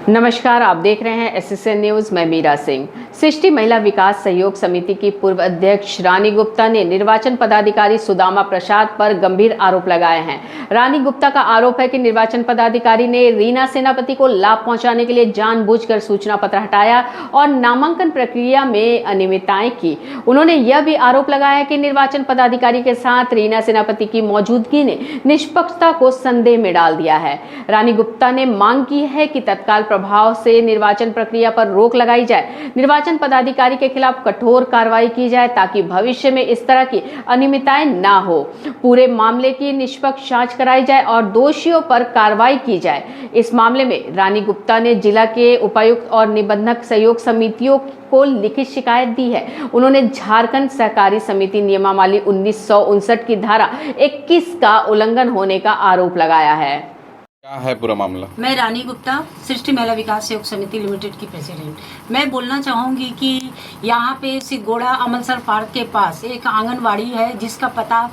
नमस्कार, आप देख रहे हैं एसएसएन न्यूज। मैं मीरा सिंह। सृष्टि महिला विकास सहयोग समिति की पूर्व अध्यक्ष रानी गुप्ता ने निर्वाचन पदाधिकारी सुदामा प्रसाद पर गंभीर आरोप लगाए हैं। रानी गुप्ता का आरोप है कि निर्वाचन पदाधिकारी ने रीना सेनापति को लाभ पहुंचाने के लिए जानबूझकर सूचना पत्र हटाया और नामांकन प्रक्रिया में अनियमितताएं की। उन्होंने यह भी आरोप लगाया कि निर्वाचन पदाधिकारी के साथ रीना सेनापति की मौजूदगी ने निष्पक्षता को संदेह में डाल दिया है। रानी गुप्ता ने मांग की है कि तत्काल प्रभाव से निर्वाचन प्रक्रिया पर रोक लगाई जाए, निर्वाचन पदाधिकारी के खिलाफ कठोर कार्रवाई की जाए ताकि भविष्य में इस तरह की अनियमितताएं ना हो। पूरे मामले की निष्पक्ष जांच कराई जाए और दोषियों पर कार्रवाई की जाए। इस मामले में रानी गुप्ता ने जिला के उपायुक्त और निबंधक सहयोग समितियों को लिखित शिकायत दी है। उन्होंने झारखंड सहकारी समिति नियमावली 1959 की धारा 21 का उल्लंघन होने का आरोप लगाया है। क्या है पूरा मामला? मैं रानी गुप्ता, सृष्टि महिला विकास सहयोग समिति लिमिटेड की प्रेसिडेंट। मैं बोलना चाहूँगी कि यहाँ पे सिगोड़ा अमलसर पार्क के पास एक आंगनवाड़ी है जिसका पता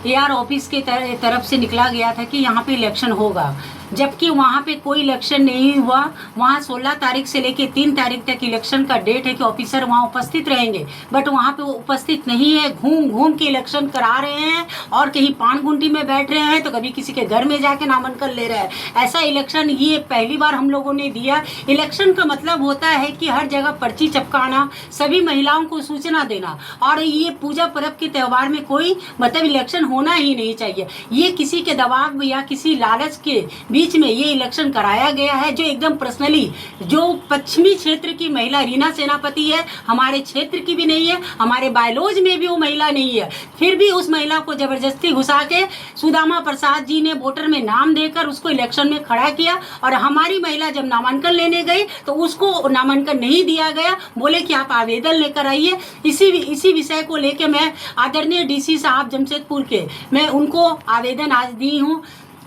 एआर ऑफिस के तरफ से निकला गया था कि यहाँ पे इलेक्शन होगा, जबकि वहाँ पे कोई इलेक्शन नहीं हुआ। वहाँ 16 तारीख से लेके 3 तारीख तक इलेक्शन का डेट है कि ऑफिसर वहाँ उपस्थित रहेंगे, बट वहाँ पे वो उपस्थित नहीं है। घूम घूम के इलेक्शन करा रहे हैं और कहीं पान गुंटी में बैठ रहे हैं तो कभी किसी के घर में जाके नामांकन ले रहे हैं। ऐसा इलेक्शन ये पहली बार हम लोगों ने दिया। इलेक्शन का मतलब होता है कि हर जगह पर्ची चिपकाना, सभी महिलाओं को सूचना देना, और ये पूजा पर्व के त्यौहार में कोई मतलब इलेक्शन होना ही नहीं चाहिए। ये किसी के दबाव या किसी लालच के बीच में ये इलेक्शन कराया गया है, जो एकदम पर्सनली, जो पश्चिमी क्षेत्र की महिला रीना सेनापति है, हमारे क्षेत्र की भी नहीं है, हमारे बायलॉज में भी वो महिला नहीं है, फिर भी उस महिला को जबरदस्ती घुसा के सुदामा प्रसाद जी ने वोटर में नाम देकर उसको इलेक्शन में खड़ा किया। और हमारी महिला जब नामांकन लेने गई तो उसको नामांकन नहीं दिया गया, बोले कि आप आवेदन लेकर आइए। इसी विषय को लेकर मैं आदरणीय डीसी साहब जमशेदपुर के, मैं उनको आवेदन आज दी हूँ।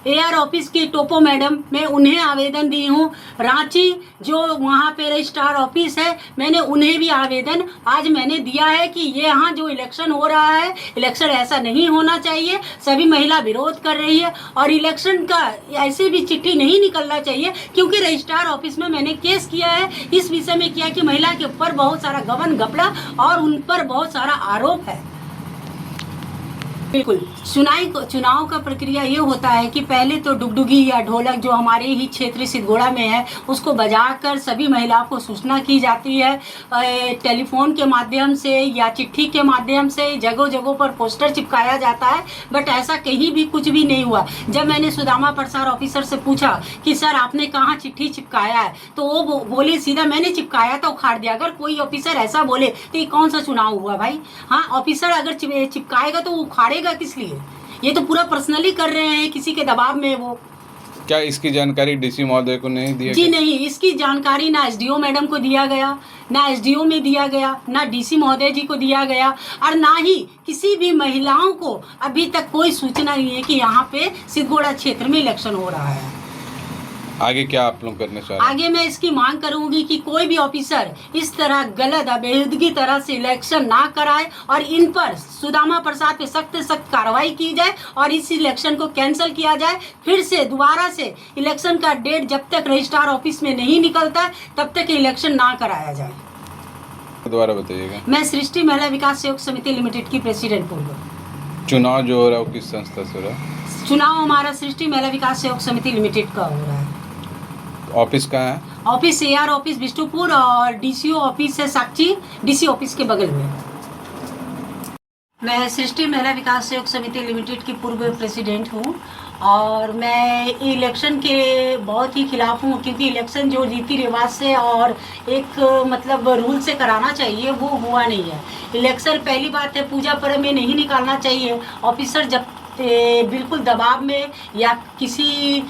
एआर ऑफिस की टोपो मैडम, मैं उन्हें आवेदन दी हूँ। रांची जो वहाँ पे रजिस्ट्रार ऑफिस है, मैंने उन्हें भी आवेदन आज मैंने दिया है कि ये यहाँ जो इलेक्शन हो रहा है, इलेक्शन ऐसा नहीं होना चाहिए। सभी महिला विरोध कर रही है और इलेक्शन का ऐसे भी चिट्ठी नहीं निकलना चाहिए, क्योंकि रजिस्ट्रार ऑफिस में मैंने केस किया है, इस विषय में किया कि महिला के ऊपर बहुत सारा गबन घपला और उन पर बहुत सारा आरोप है। बिल्कुल चुनाव का प्रक्रिया ये होता है कि पहले तो डुगडुगी या ढोलक जो हमारे ही क्षेत्र सिद्धगोड़ा में है उसको बजाकर सभी महिलाओं को सूचना की जाती है, टेलीफोन के माध्यम से या चिट्ठी के माध्यम से जगह जगह पर पोस्टर चिपकाया जाता है, बट ऐसा कहीं भी कुछ भी नहीं हुआ। जब मैंने सुदामा प्रसाद ऑफिसर से पूछा कि सर आपने कहाँ चिट्ठी चिपकाया है, तो वो बोले सीधा मैंने चिपकाया था, उखाड़ दिया। अगर कोई ऑफिसर ऐसा बोले तो ये कौन सा चुनाव हुआ भाई? हाँ, ऑफिसर अगर चिपकाएगा तो वो उखाड़ेगा किस लिए? ये तो पूरा पर्सनली कर रहे हैं किसी के दबाव में। वो क्या इसकी जानकारी डीसी महोदय को नहीं दी? जी नहीं, इसकी जानकारी ना एसडीओ मैडम को दिया गया, ना एसडीओ में दिया गया, ना डीसी महोदय जी को दिया गया, और ना ही किसी भी महिलाओं को अभी तक कोई सूचना नहीं है कि यहाँ पे सिद्धगोड़ा क्षेत्र में इलेक्शन हो रहा है। आगे क्या आप लोग करने चाह रहे हैं? आगे मैं इसकी मांग करूंगी कि कोई भी ऑफिसर इस तरह गलत अबेहदगी तरह से इलेक्शन ना कराए और इन पर सुदामा प्रसाद पे सख्त कार्रवाई की जाए और इस इलेक्शन को कैंसिल किया जाए। फिर से दोबारा से इलेक्शन का डेट जब तक रजिस्ट्रार ऑफिस में नहीं निकलता तब तक इलेक्शन ना कराया जाए। दोबारा बताइएगा। मैं सृष्टि महिला विकास सहयोग समिति लिमिटेड की प्रेसिडेंट पूर्व। चुनाव जो हो रहा है वो किस संस्था से हो रहा है? चुनाव हमारा सृष्टि महिला विकास सहयोग समिति लिमिटेड का हो रहा है। ऑफिस कहाँ है? ऑफिस एआर ऑफिस बिष्टुपुर और डीसीओ ऑफिस है साक्षी, डीसी ऑफिस के बगल में। मैं सृष्टि महिला विकास सहयोग समिति लिमिटेड की पूर्व प्रेसिडेंट हूँ और मैं इलेक्शन के बहुत ही खिलाफ हूँ, क्योंकि इलेक्शन जो रीति रिवाज से और एक मतलब रूल से कराना चाहिए वो हुआ नहीं है। इलेक्शन पहली बात है पूजा पर्व में नहीं निकालना चाहिए। ऑफिसर जब बिल्कुल दबाव में या किसी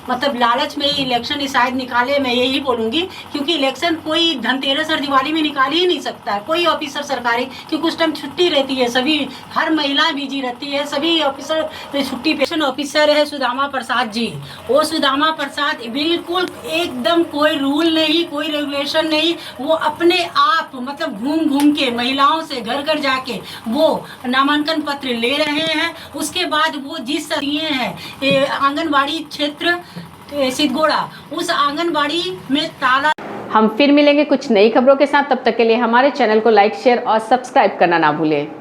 मतलब लालच में इलेक्शन शायद निकाले, मैं यही बोलूँगी, क्योंकि इलेक्शन कोई धनतेरस और दिवाली में निकाल ही नहीं सकता है कोई ऑफिसर सरकारी, क्योंकि उस टाइम छुट्टी रहती है, सभी हर महिला बिजी रहती है, सभी ऑफिसर छुट्टी पे। ऑफिसर है सुदामा प्रसाद जी, वो सुदामा प्रसाद बिल्कुल एकदम कोई रूल नहीं, कोई रेगुलेशन नहीं, वो अपने आप मतलब घूम घूम के महिलाओं से घर घर जाके वो नामांकन पत्र ले रहे हैं। उसके बाद वो जिस दिए हैं आंगनबाड़ी क्षेत्र सिद्धगोड़ा, उस आंगनबाड़ी में ताला। हम फिर मिलेंगे कुछ नई खबरों के साथ, तब तक के लिए हमारे चैनल को लाइक, शेयर और सब्सक्राइब करना ना भूलें।